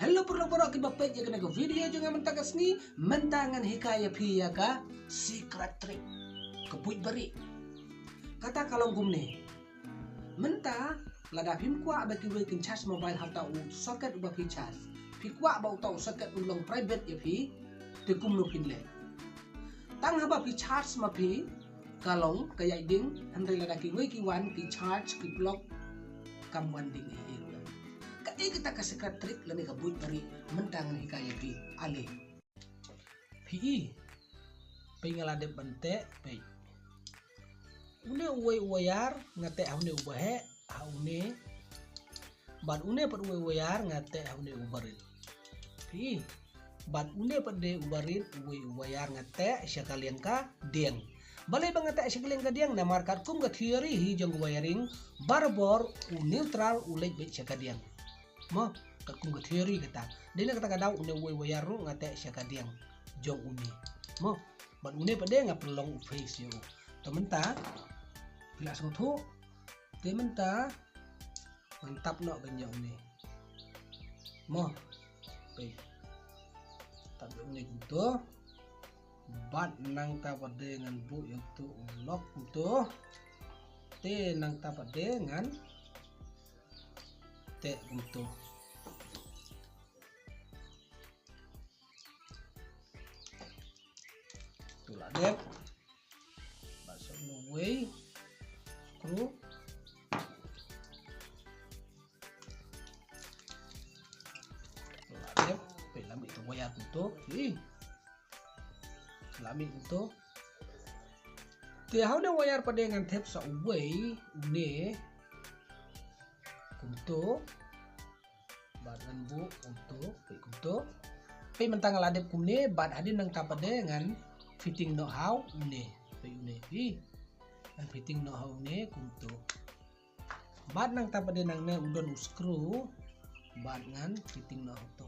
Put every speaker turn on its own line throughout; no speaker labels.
Hello pura-pura ki bapak ya kena ke video jangan mentang seni mentangan hikaya pi ya ka secret trick kebuit beri kata kalau gumne menta lada pim kwa abati we kin charge mobile hata u socket uba pi charge pi kwa ba utau socket ulong private ya pi te kumno pinle tang haba pi charge ma pi kalong kaya ding handai lada ki we ki wan ki charge ki block kam wan ding kita kasih secret trick lani kabut dari mentangan hikaya pi ale pi pengalade bante pe une uwe uwayar ngate haune ubahe haune bad une per uwe uwayar ngate haune ubarit pi bad une per de ubarit uwe uwayar ngate sekalian ka deng balai bangate sekalian ka deng na markat kum ga theory hi jong wiring barbor u neutral u lek be sekadiang mo kakung theory kata dile kata kadang une we wayaru ngate syakadiang jong uni mo ban une pade ngapelong face yo tementa bila sangtu tementa mantap no ganja une mo pe tapi une gitu bat nang ta pade ngan bu yang tu lock itu te nang ta pade ngan te gitu tulah dep masuk way screw tulah dep pelami itu wayar itu pelami itu tiada wayar pada dengan tape sa way une kunto badan bu untuk pe mentang ladep kumne bad hadin nang tapade ngan fitting know how une pe une and fitting know how ne kunto bad nang tapade nang ne udon screw bad ngan fitting know how to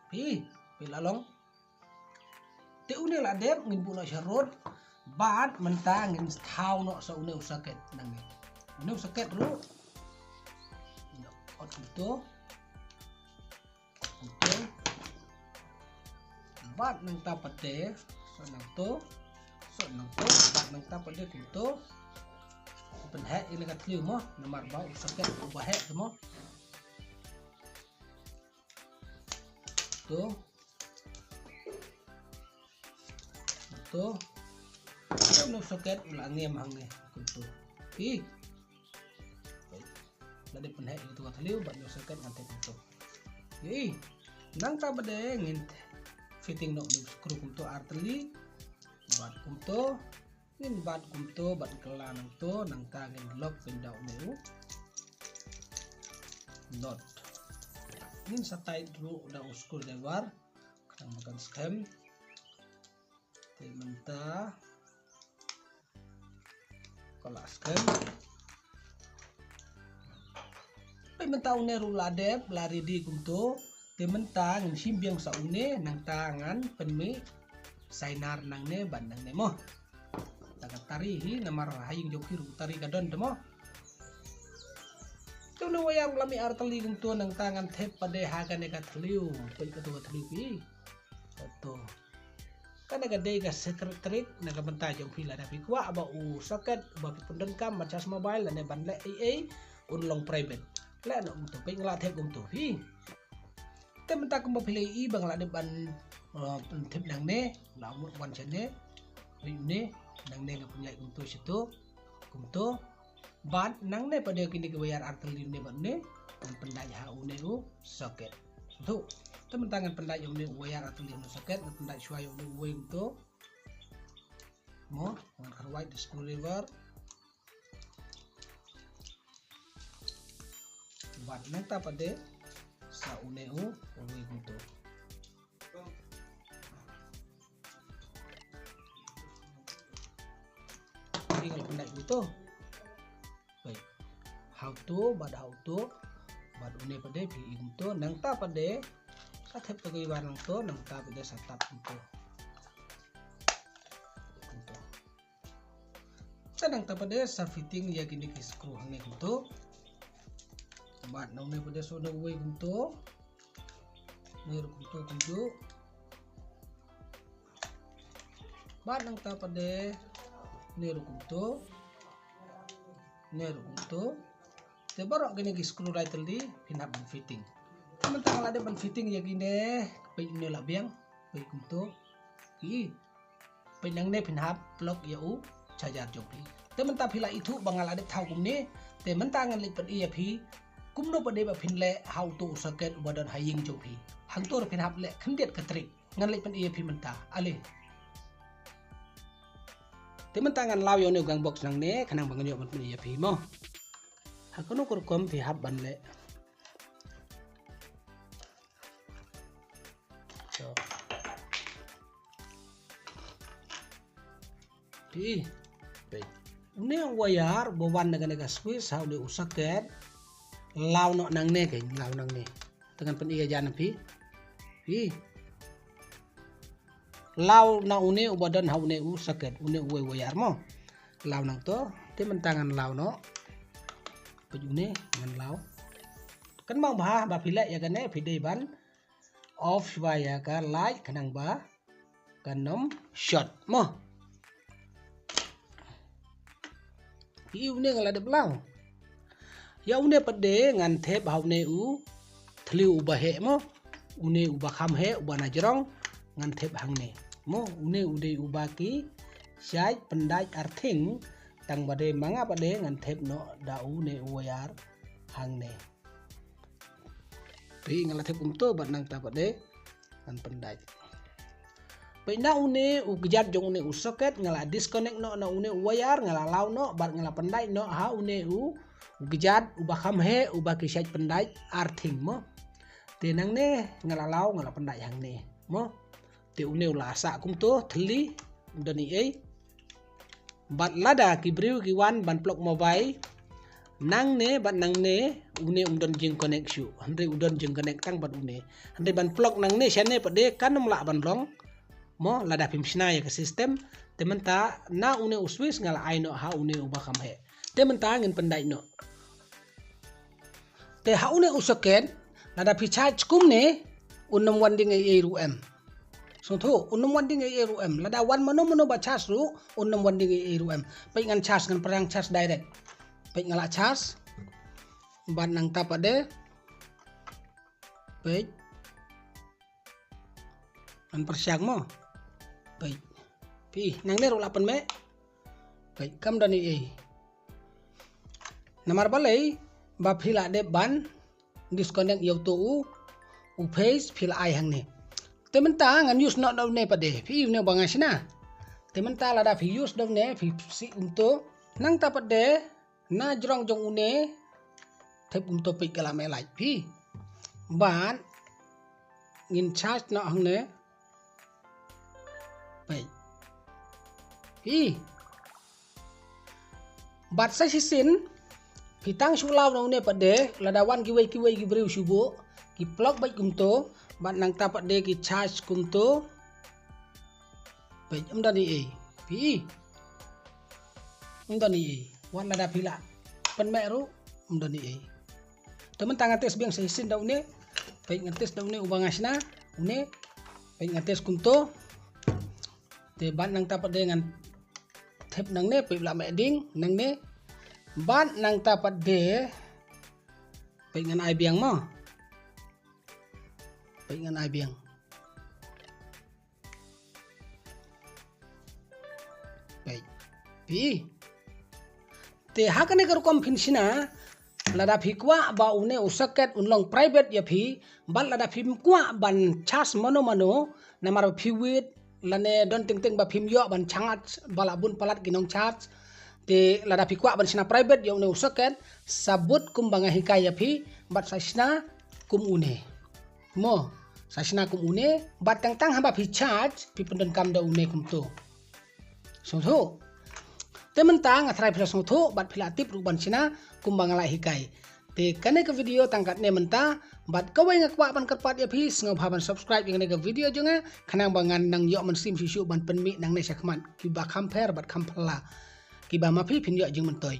pe lalong te une la dep ngin bu no sharot bat mentang ngin thau no so une usaket nang une usaket ru no ot itu bat nang tapate so nang to bat nang tapate kunto pen he ini kat liu mo nomor ba usaket ubah he mo tuh no soket ulang ngem hangne kuntu pi lade penhe itu kata liu bat no soket ngante kuntu nang ta bade ngin fitting no screw kuntu arteli bat kuntu ngin bat kuntu bat kela nang to nang ta ngin lock pendau meu not ngin satai dulu udah uskul lebar kadang makan scam menta kolaskan menta une ruladep lari di kunto menta ngin simbiang sa une nang tangan penmi sainar nang ne bandang ne mo taga tari hi namar haying jokiru tari gadon demo tuno wayang lami arteli kunto nang tangan tep pade haga ne katliu pe katu katliu pi foto kan gede ga secret trick naga benta jong pila da pi kwa ba u socket ba pi pundon kam macas mobile ne ban le AA unlong private le no untuk pe ngla the gum to pi te menta kum pile I bang la de ban tip nang ne la mu wan chene ne nang ne ga punya untuk situ kumto ban nang ne pada kini ke bayar arteli ne ban ne pendai ha u ne u socket tu temen-tangan pendai yang udah wayar atau lihat soket pendai suai yang udah itu mau dengan white screwdriver buat nanti pada sauneu udah itu ini kalau pendai itu baik how to bad une pada itu nang ta pada katep pagay warang to nang tabi da sa top nito Tanang tapade sa fitting ya gini ki screw hangni kumto. Bat nang ne pada so na way kumto. Ner kumto kumto. Bat nang tapade ner kumto. Ner kumto. Te barok gini ki screw right li pinap ban fitting. Teman-teman ada ban fitting ya gini. Pai ne labiang, pai kumto. Ki. Pai nang ne pinap plug ya u. Cajar jopi. Temen tak pila itu bangal ada tahu kumne. Temen tangan lipat iya pi. Kumno pada ba pinle how to socket badan haying jopi. Hang tu pin hap le kendiat ketrik. Ngan lipat iya pi menta. Ale. Temen tangan lau yo ne gang box nang ne kanang bangan yo man iya pi mo. Hakono kur kom pi hap ban le. So. Pi. Ini wayar bawan naga Swiss how de usaket lau no nang ne ke lau nang ne dengan pen iya jan pi lau na une ubadan how ne usaket une wayar mo lau nang to te mentangan lau no pejune ngan lau kan mau bah ba pila ya kan ne pide ban off waya ka light kanang ba kanom shot mo une ngalade belang ya une pede ngan tep haune u thliu bahe mo une ubakam he ubana jerong ngan tep hangne mo une ude ubaki syai pendai arthing tang bade manga pade ngan tep no da une wayar hangne pi ngala tep umto bat nang ta pade ngan pendai Pina une ugejat jong une socket ngala disconnect no na une wire ngala lau no bar ngala pendai no ha une ugejat ubakam he ubaki syait pendai arthing mo tenang ne ngala lau ngala pendai hang ne mo te une ula asa kum to thli dani ei bat lada ki briu ki wan ban plug mobile nang ne bat nang ne une undon jing connect shu hande undon jing connect tang bat une hande ban plug nang ne syane pade kan mla ban long mo lada pimsna ya ke sistem temen ta na une uswis ngala aino ha une ubakam he temen ta ngin pendai no te ha une usoken lada picharge kum ne unam wanding e rum so thu unam wanding e rum lada wan mono ba charge ru unam wanding e rum pai ngan charge ngan perang charge direct pai ngala charge ban nang ta pade pai an persiang mo baik pi nang ne rola me baik kam dani e namar balai ba phila de ban disconnect yo to u face phila ai hang ne temen ta ngan use no ne pade phi ne bangasna temen ta lada phi use dong ne phi si unto nang ta pade na jrong jong une thep unto pi kala me lai phi ban ngin charge no hang ne baik bat sa sisin pitang sulaw na une pade ladawan kiway gibreu subo ki plug baik kumto bat nang tapat de ki charge kumto baik amdani e amdani e wan lada pila pen meru amdani e temen tangan tes biang sisin da une baik ngetes da une ubangasna une baik ngetes kumto te ban nang tapat dengan tep nang ne pe la meding nang ne ban nang tapat de pe ngan ai biang mo pe ngan ai biang pe pi te hakane kar kom finsina lada phikwa ba une usaket unlong private ya phi ban lada phim kwa ban charge mano namar phiwit lane don ting ba phim yo ban changat bala bun palat ginong charge te lada phikwa ban sina private yo ne usaket sabut kum banga hikaya phi bat sasna kum une mo sasna kum une bat tang hamba phi charge phi pendon kam da une kum to so tho temen tang athrai phila so tho bat phila tip ru ban sina kum banga lai hikai te kane ke video tangkat ne menta bat kawai ngakwa ban kerpat ya phi ngau ban subscribe yang ke video jonga kanang bangan nang yo man sim sisu ban penmi nang ne sakman ki ba compare bat kampala kiba mafi pinyo jing mentoy